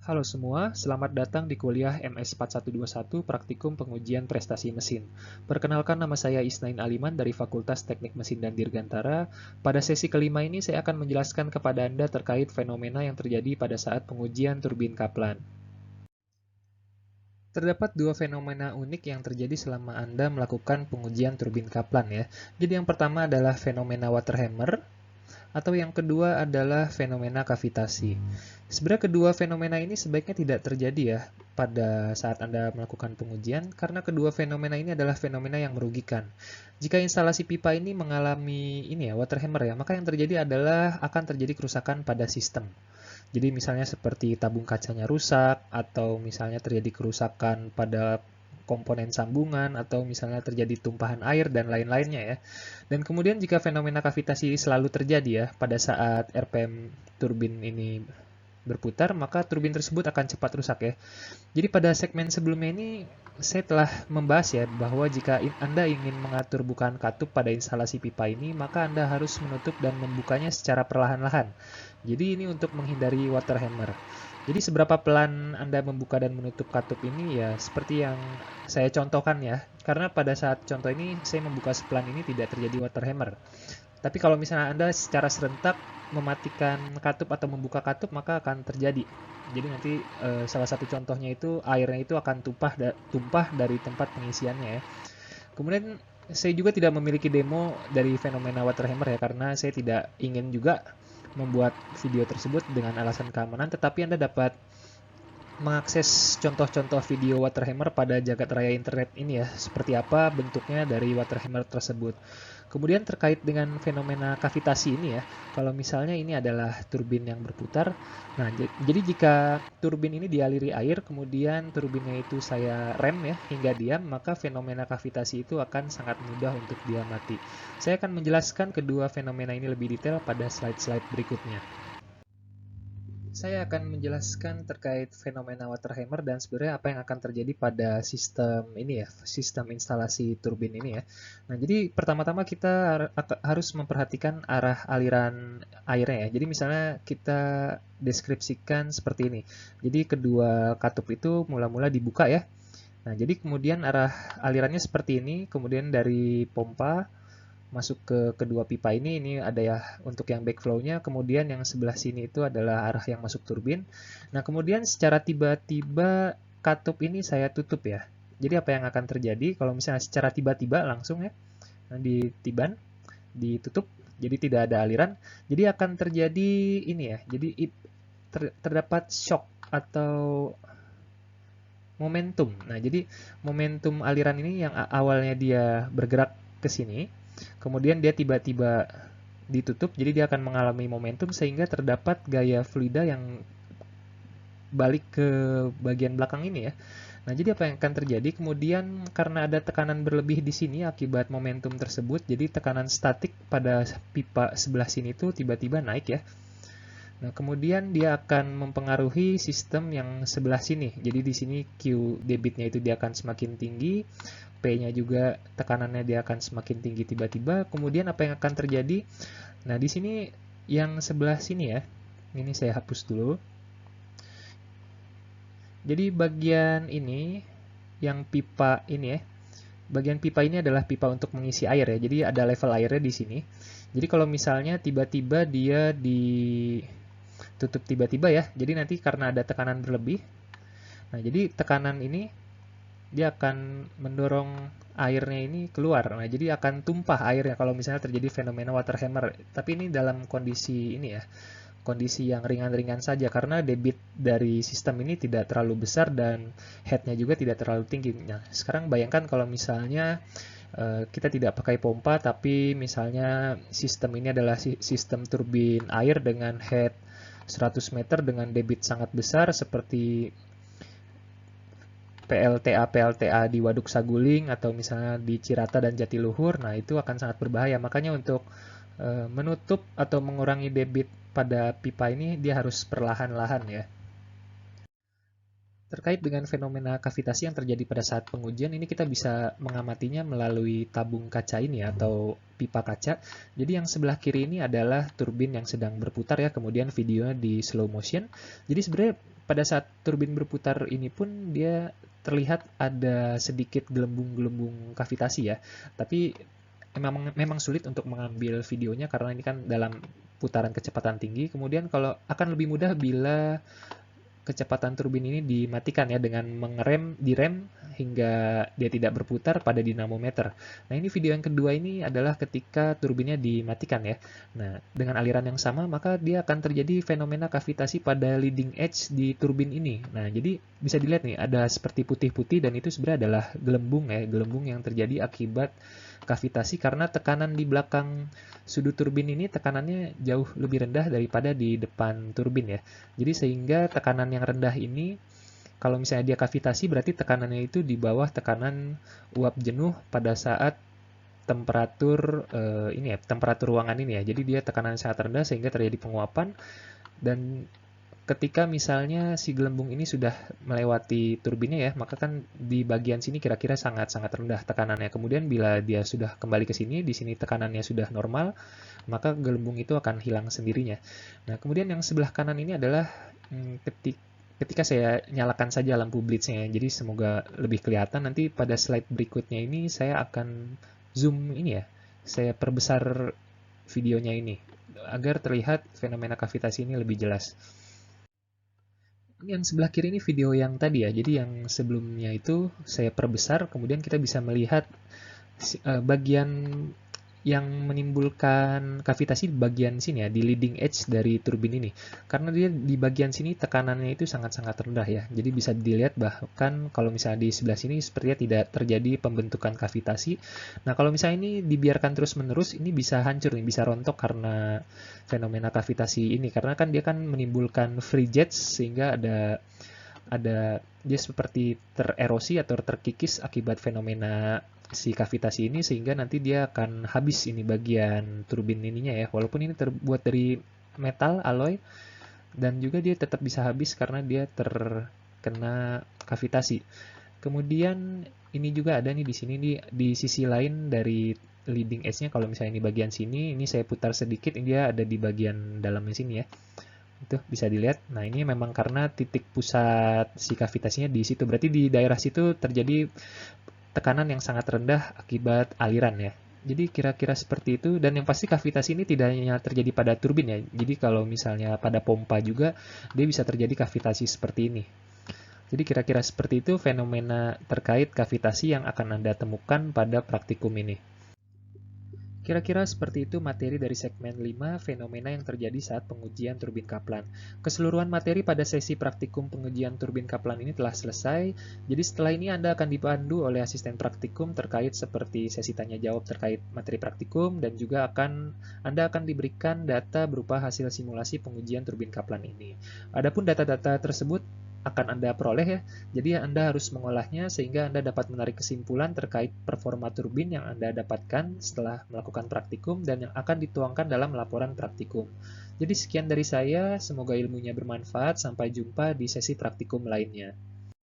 Halo semua, selamat datang di kuliah MS 4121 Praktikum Pengujian Prestasi Mesin. Perkenalkan, nama saya Isnain Aliman dari Fakultas Teknik Mesin dan Dirgantara. Pada sesi kelima ini saya akan menjelaskan kepada Anda terkait fenomena yang terjadi pada saat pengujian turbin Kaplan. Terdapat dua fenomena unik yang terjadi selama Anda melakukan pengujian turbin Kaplan ya. Jadi yang pertama adalah fenomena water hammer, atau yang kedua adalah fenomena kavitasi. Sebenarnya kedua fenomena ini sebaiknya tidak terjadi ya pada saat Anda melakukan pengujian, karena kedua fenomena ini adalah fenomena yang merugikan. Jika instalasi pipa ini mengalami water hammer ya, maka yang terjadi adalah akan terjadi kerusakan pada sistem. Jadi misalnya seperti tabung kacanya rusak, atau misalnya terjadi kerusakan pada komponen sambungan, atau misalnya terjadi tumpahan air dan lain-lainnya ya. Dan kemudian jika fenomena kavitasi selalu terjadi ya pada saat RPM turbin ini berputar, maka turbin tersebut akan cepat rusak ya. Jadi pada segmen sebelumnya ini saya telah membahas ya bahwa jika Anda ingin mengatur bukaan katup pada instalasi pipa ini, maka Anda harus menutup dan membukanya secara perlahan-lahan. Jadi ini untuk menghindari water hammer. Jadi seberapa pelan Anda membuka dan menutup katup ini ya seperti yang saya contohkan ya. Karena pada saat contoh ini saya membuka sepelan ini tidak terjadi water hammer. Tapi kalau misalnya Anda secara serentak mematikan katup atau membuka katup, maka akan terjadi. Jadi nanti salah satu contohnya itu airnya itu akan tumpah dari tempat pengisiannya ya. Kemudian saya juga tidak memiliki demo dari fenomena water hammer ya, karena saya tidak ingin juga membuat video tersebut dengan alasan keamanan, tetapi Anda dapat mengakses contoh-contoh video water hammer pada jagat raya internet ini ya, seperti apa bentuknya dari water hammer tersebut. Kemudian terkait dengan fenomena kavitasi ini ya, kalau misalnya ini adalah turbin yang berputar, nah jadi jika turbin ini dialiri air, kemudian turbinnya itu saya rem ya hingga diam, maka fenomena kavitasi itu akan sangat mudah untuk diamati. Saya akan menjelaskan kedua fenomena ini lebih detail pada slide-slide berikutnya. Saya akan menjelaskan terkait fenomena water hammer dan sebenarnya apa yang akan terjadi pada sistem ini ya, sistem instalasi turbin ini ya. Nah, jadi pertama-tama kita harus memperhatikan arah aliran airnya ya. Jadi misalnya kita deskripsikan seperti ini. Jadi kedua katup itu mula-mula dibuka ya. Nah, jadi kemudian arah alirannya seperti ini, kemudian dari pompa masuk ke kedua pipa ini ada ya untuk yang backflow-nya, kemudian yang sebelah sini itu adalah arah yang masuk turbin. Nah, kemudian secara tiba-tiba katup ini saya tutup ya. Jadi apa yang akan terjadi kalau misalnya secara tiba-tiba langsung ya, nah, di tiban ditutup, jadi tidak ada aliran, jadi akan terjadi ini ya. Jadi terdapat shock atau momentum. Nah, jadi momentum aliran ini yang awalnya dia bergerak ke sini, kemudian dia tiba-tiba ditutup, jadi dia akan mengalami momentum sehingga terdapat gaya fluida yang balik ke bagian belakang ini ya. Nah, jadi apa yang akan terjadi? Kemudian karena ada tekanan berlebih di sini akibat momentum tersebut, jadi tekanan statik pada pipa sebelah sini itu tiba-tiba naik ya. Nah, kemudian dia akan mempengaruhi sistem yang sebelah sini. Jadi di sini Q debitnya itu dia akan semakin tinggi, P-nya juga tekanannya dia akan semakin tinggi tiba-tiba. Kemudian apa yang akan terjadi? Nah, di sini yang sebelah sini ya. Ini saya hapus dulu. Jadi bagian ini yang pipa ini ya. Bagian pipa ini adalah pipa untuk mengisi air ya. Jadi ada level airnya di sini. Jadi kalau misalnya tiba-tiba dia tutup tiba-tiba ya. Jadi nanti karena ada tekanan berlebih. Nah, jadi tekanan ini dia akan mendorong airnya ini keluar. Nah, jadi akan tumpah airnya kalau misalnya terjadi fenomena water hammer. Tapi ini dalam kondisi ini ya. Kondisi yang ringan-ringan saja karena debit dari sistem ini tidak terlalu besar dan headnya juga tidak terlalu tinggi. Nah, sekarang bayangkan kalau misalnya kita tidak pakai pompa, tapi misalnya sistem ini adalah sistem turbin air dengan head 100 meter dengan debit sangat besar seperti PLTA di Waduk Saguling atau misalnya di Cirata dan Jatiluhur. Nah, itu akan sangat berbahaya. Makanya untuk menutup atau mengurangi debit pada pipa ini dia harus perlahan-lahan ya. Terkait dengan fenomena kavitasi yang terjadi pada saat pengujian, ini kita bisa mengamatinya melalui tabung kaca ini atau pipa kaca. Jadi yang sebelah kiri ini adalah turbin yang sedang berputar ya, kemudian videonya di slow motion. Jadi sebenarnya pada saat turbin berputar ini pun dia terlihat ada sedikit gelembung-gelembung kavitasi ya. Tapi memang sulit untuk mengambil videonya karena ini kan dalam putaran kecepatan tinggi. Kemudian kalau akan lebih mudah bila kecepatan turbin ini dimatikan ya dengan direm hingga dia tidak berputar pada dinamometer. Nah, ini video yang kedua ini adalah ketika turbinnya dimatikan ya. Nah, dengan aliran yang sama maka dia akan terjadi fenomena kavitasi pada leading edge di turbin ini. Nah, jadi bisa dilihat nih ada seperti putih-putih dan itu sebenarnya adalah gelembung ya, gelembung yang terjadi akibat kavitasi karena tekanan di belakang sudut turbin ini tekanannya jauh lebih rendah daripada di depan turbin ya. Jadi sehingga tekanan yang rendah ini kalau misalnya dia kavitasi berarti tekanannya itu di bawah tekanan uap jenuh pada saat temperatur temperatur ruangan ini ya. Jadi dia tekanan sangat rendah sehingga terjadi penguapan dan ketika misalnya si gelembung ini sudah melewati turbinnya ya, maka kan di bagian sini kira-kira sangat-sangat rendah tekanannya. Kemudian bila dia sudah kembali ke sini, di sini tekanannya sudah normal, maka gelembung itu akan hilang sendirinya. Nah, kemudian yang sebelah kanan ini adalah ketika saya nyalakan saja lampu blitznya, jadi semoga lebih kelihatan. Nanti pada slide berikutnya ini saya akan zoom ini ya, saya perbesar videonya ini agar terlihat fenomena kavitasi ini lebih jelas. Yang sebelah kiri ini video yang tadi ya, jadi yang sebelumnya itu saya perbesar, kemudian kita bisa melihat bagian yang menimbulkan kavitasi di bagian sini ya, di leading edge dari turbin ini. Karena dia di bagian sini tekanannya itu sangat-sangat rendah ya. Jadi bisa dilihat bahkan kalau misalnya di sebelah sini sepertinya tidak terjadi pembentukan kavitasi. Nah, kalau misalnya ini dibiarkan terus-menerus, ini bisa hancur nih, bisa rontok karena fenomena kavitasi ini. Karena kan dia kan menimbulkan free jets sehingga ada dia seperti tererosi atau terkikis akibat fenomena si kavitasi ini sehingga nanti dia akan habis ini bagian turbin ininya ya, walaupun ini terbuat dari metal alloy dan juga dia tetap bisa habis karena dia terkena kavitasi. Kemudian ini juga ada nih di sini nih di sisi lain dari leading edge-nya, kalau misalnya ini bagian sini, ini saya putar sedikit, ini dia ada di bagian dalamnya sini ya. Itu bisa dilihat. Nah, ini memang karena titik pusat si kavitasinya di situ. Berarti di daerah situ terjadi tekanan yang sangat rendah akibat aliran ya. Jadi kira-kira seperti itu, dan yang pasti kavitasi ini tidak hanya terjadi pada turbin ya. Jadi kalau misalnya pada pompa juga dia bisa terjadi kavitasi seperti ini. Jadi kira-kira seperti itu fenomena terkait kavitasi yang akan Anda temukan pada praktikum ini. Kira-kira seperti itu materi dari segmen 5, fenomena yang terjadi saat pengujian turbin Kaplan. Keseluruhan materi pada sesi praktikum pengujian turbin Kaplan ini telah selesai. Jadi setelah ini Anda akan dipandu oleh asisten praktikum terkait seperti sesi tanya jawab terkait materi praktikum dan juga Anda akan diberikan data berupa hasil simulasi pengujian turbin Kaplan ini. Adapun data-data tersebut akan Anda peroleh ya. Jadi Anda harus mengolahnya sehingga Anda dapat menarik kesimpulan terkait performa turbin yang Anda dapatkan setelah melakukan praktikum dan yang akan dituangkan dalam laporan praktikum. Jadi sekian dari saya, semoga ilmunya bermanfaat. Sampai jumpa di sesi praktikum lainnya.